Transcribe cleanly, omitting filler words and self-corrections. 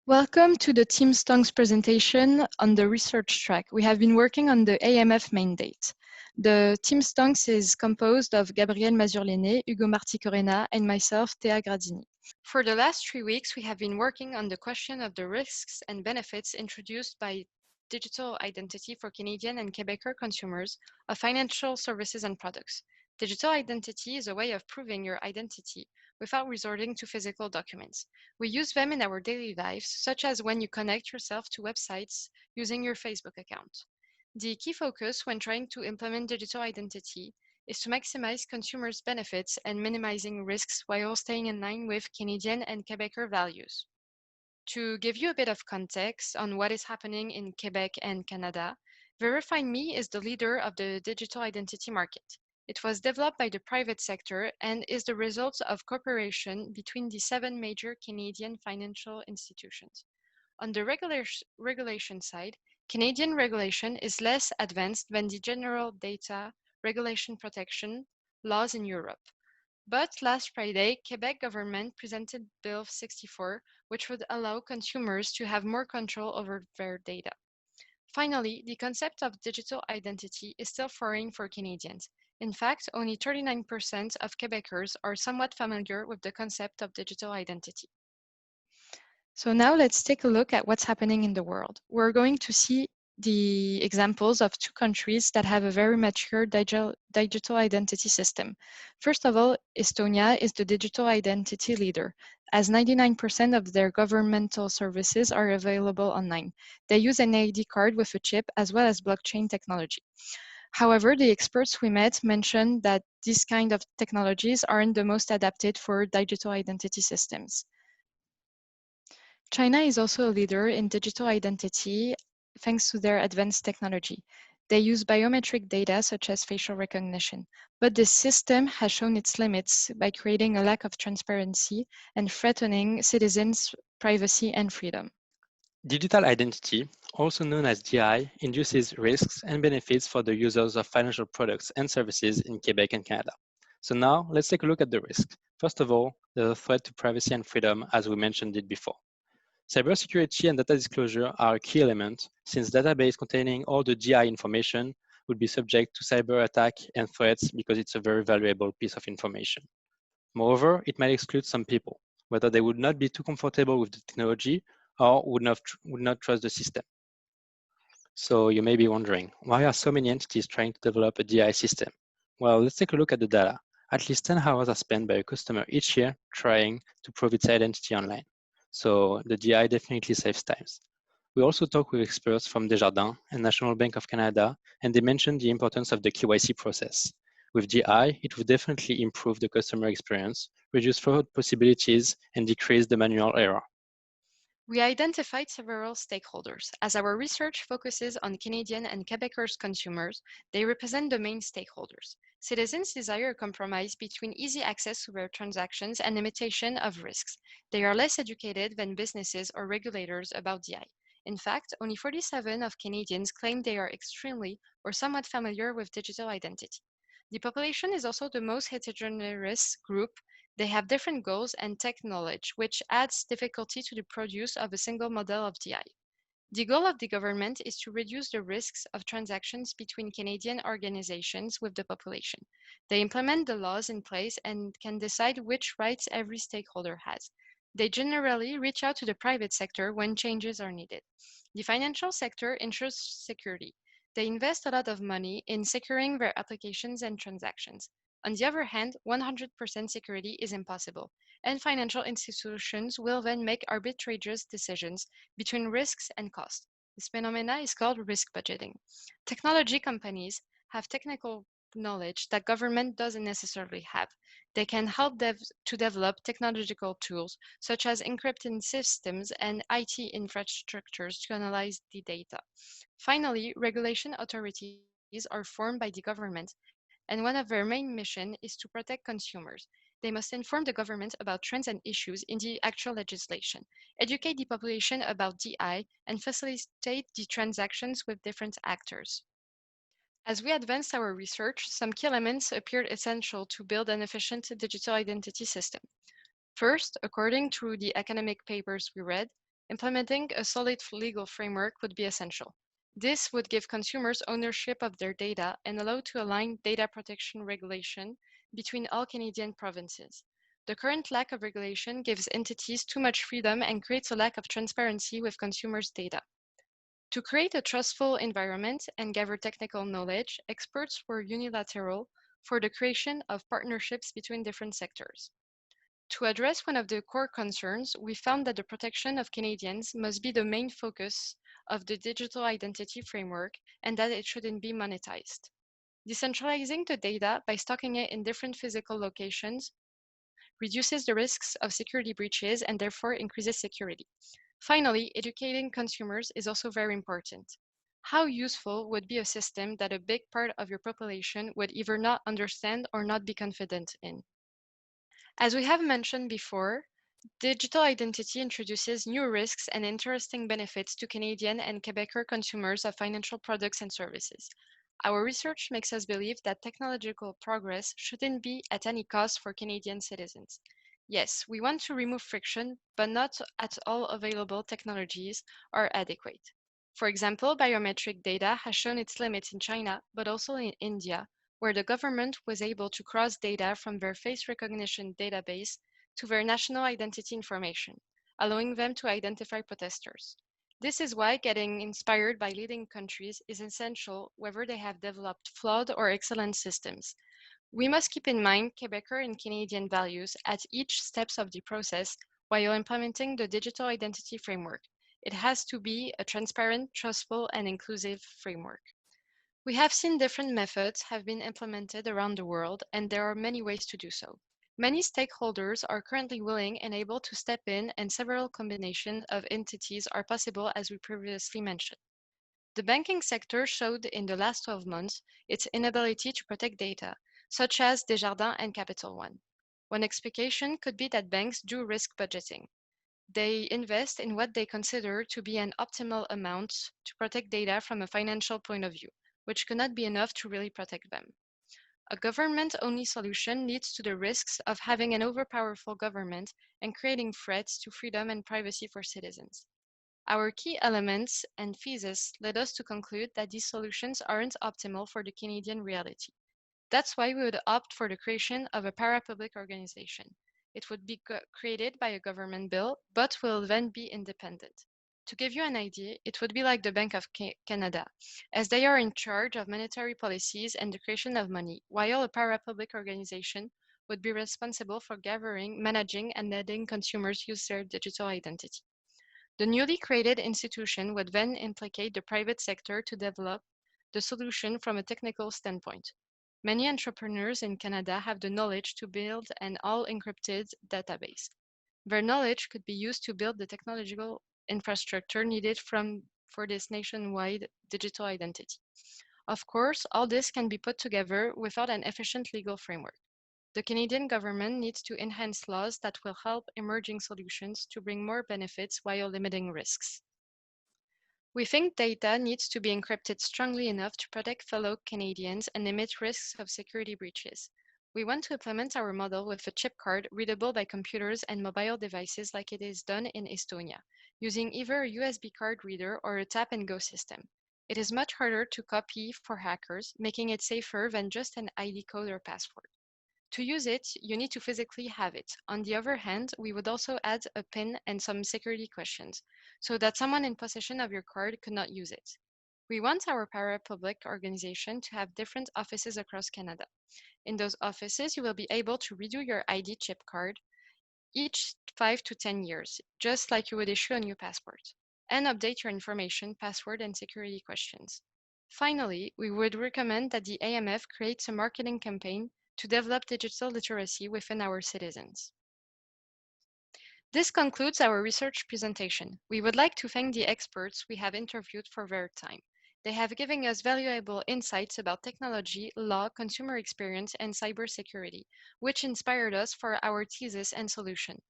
Welcome to the Team Stonks presentation on the research track. We have been working on the AMF mandate. The Team Stonks is composed of Gabriel Mazurlene, Hugo Marti-Corena, and myself, Thea Gradini. For the last 3 weeks, we have been working on the question of the risks and benefits introduced by digital identity for Canadian and Quebecer consumers of financial services and products. Digital identity is a way of proving your identity without resorting to physical documents. We use them in our daily lives, such as when you connect yourself to websites using your Facebook account. The key focus when trying to implement digital identity is to maximize consumers' benefits and minimizing risks while staying in line with Canadian and Quebecer values. To give you a bit of context on what is happening in Quebec and Canada, VerifyMe is the leader of the digital identity market. It was developed by the private sector and is the result of cooperation between the 7 major Canadian financial institutions. On the regulation side, Canadian regulation is less advanced than the general data regulation protection laws in Europe. But last Friday, Quebec government presented Bill 64, which would allow consumers to have more control over their data. Finally, the concept of digital identity is still foreign for Canadians. In fact, only 39% of Quebecers are somewhat familiar with the concept of digital identity. So now let's take a look at what's happening in the world. We're going to see the examples of 2 countries that have a very mature digital identity system. First of all, Estonia is the digital identity leader, as 99% of their governmental services are available online. They use an ID card with a chip as well as blockchain technology. However, the experts we met mentioned that these kind of technologies aren't the most adapted for digital identity systems. China is also a leader in digital identity thanks to their advanced technology. They use biometric data such as facial recognition, but this system has shown its limits by creating a lack of transparency and threatening citizens' privacy and freedom. Digital identity, also known as DI, induces risks and benefits for the users of financial products and services in Quebec and Canada. So now let's take a look at the risks. First of all, the threat to privacy and freedom, as we mentioned it before. Cybersecurity and data disclosure are a key element, since database containing all the DI information would be subject to cyber attack and threats because it's a very valuable piece of information. Moreover, it might exclude some people, whether they would not be too comfortable with the technology or would not trust the system. So you may be wondering, why are so many entities trying to develop a DI system? Well, let's take a look at the data. At least 10 hours are spent by a customer each year trying to prove its identity online. So the DI definitely saves times. We also talked with experts from Desjardins and National Bank of Canada, and they mentioned the importance of the KYC process. With DI, it would definitely improve the customer experience, reduce fraud possibilities, and decrease the manual error. We identified several stakeholders. As our research focuses on Canadian and Quebecers consumers, they represent the main stakeholders. Citizens desire a compromise between easy access to their transactions and limitation of risks. They are less educated than businesses or regulators about DI. In fact, only 47% of Canadians claim they are extremely or somewhat familiar with digital identity. The population is also the most heterogeneous group. They have different goals and tech knowledge, which adds difficulty to the produce of a single model of DI. The goal of the government is to reduce the risks of transactions between Canadian organizations with the population. They implement the laws in place and can decide which rights every stakeholder has. They generally reach out to the private sector when changes are needed. The financial sector ensures security. They invest a lot of money in securing their applications and transactions. On the other hand, 100% security is impossible, and financial institutions will then make arbitrarious decisions between risks and costs. This phenomena is called risk budgeting. Technology companies have technical knowledge that government doesn't necessarily have. They can help to develop technological tools such as encrypting systems and IT infrastructures to analyze the data. Finally, regulation authorities are formed by the government, and one of their main missions is to protect consumers. They must inform the government about trends and issues in the actual legislation, educate the population about DI, and facilitate the transactions with different actors. As we advanced our research, some key elements appeared essential to build an efficient digital identity system. First, according to the academic papers we read, Implementing a solid legal framework would be essential. This would give consumers ownership of their data and allow to align data protection regulation between all Canadian provinces. The current lack of regulation gives entities too much freedom and creates a lack of transparency with consumers' data. To create a trustful environment and gather technical knowledge, experts were unilateral for the creation of partnerships between different sectors. To address one of the core concerns, we found that the protection of Canadians must be the main focus of the digital identity framework and that it shouldn't be monetized. Decentralizing the data by stocking it in different physical locations reduces the risks of security breaches and therefore increases security. Finally, educating consumers is also very important. How useful would be a system that a big part of your population would either not understand or not be confident in? As we have mentioned before, digital identity introduces new risks and interesting benefits to Canadian and Quebecer consumers of financial products and services. Our research makes us believe that technological progress shouldn't be at any cost for Canadian citizens. Yes, we want to remove friction, but not at all available technologies are adequate. For example, biometric data has shown its limits in China, but also in India, where the government was able to cross data from their face recognition database to their national identity information, allowing them to identify protesters. This is why getting inspired by leading countries is essential, whether they have developed flawed or excellent systems. We must keep in mind Quebecer and Canadian values at each steps of the process while implementing the digital identity framework. It has to be a transparent, trustful, and inclusive framework. We have seen different methods have been implemented around the world, and there are many ways to do so. Many stakeholders are currently willing and able to step in, and several combinations of entities are possible, as we previously mentioned. The banking sector showed in the last 12 months its inability to protect data, such as Desjardins and Capital One. One explanation could be that banks do risk budgeting. They invest in what they consider to be an optimal amount to protect data from a financial point of view, which could not be enough to really protect them. A government-only solution leads to the risks of having an overpowerful government and creating threats to freedom and privacy for citizens. Our key elements and thesis led us to conclude that these solutions aren't optimal for the Canadian reality. That's why we would opt for the creation of a para-public organization. It would be created by a government bill, but will then be independent. To give you an idea, it would be like the Bank of Canada, as they are in charge of monetary policies and the creation of money, while a para-public organization would be responsible for gathering, managing, and letting consumers use their digital identity. The newly created institution would then implicate the private sector to develop the solution from a technical standpoint. Many entrepreneurs in Canada have the knowledge to build an all-encrypted database. Their knowledge could be used to build the technological infrastructure needed for this nationwide digital identity. Of course, all this can be put together without an efficient legal framework. The Canadian government needs to enhance laws that will help emerging solutions to bring more benefits while limiting risks. We think data needs to be encrypted strongly enough to protect fellow Canadians and limit risks of security breaches. We want to implement our model with a chip card readable by computers and mobile devices like it is done in Estonia, using either a USB card reader or a tap and go system. It is much harder to copy for hackers, making it safer than just an ID code or password. To use it, you need to physically have it. On the other hand, we would also add a PIN and some security questions, so that someone in possession of your card could not use it. We want our para-public organization to have different offices across Canada. In those offices, you will be able to redo your ID chip card each 5 to 10 years, just like you would issue a new passport, and update your information, password, and security questions. Finally, we would recommend that the AMF creates a marketing campaign to develop digital literacy within our citizens. This concludes our research presentation. We would like to thank the experts we have interviewed for their time. They have given us valuable insights about technology, law, consumer experience, and cybersecurity, which inspired us for our thesis and solution.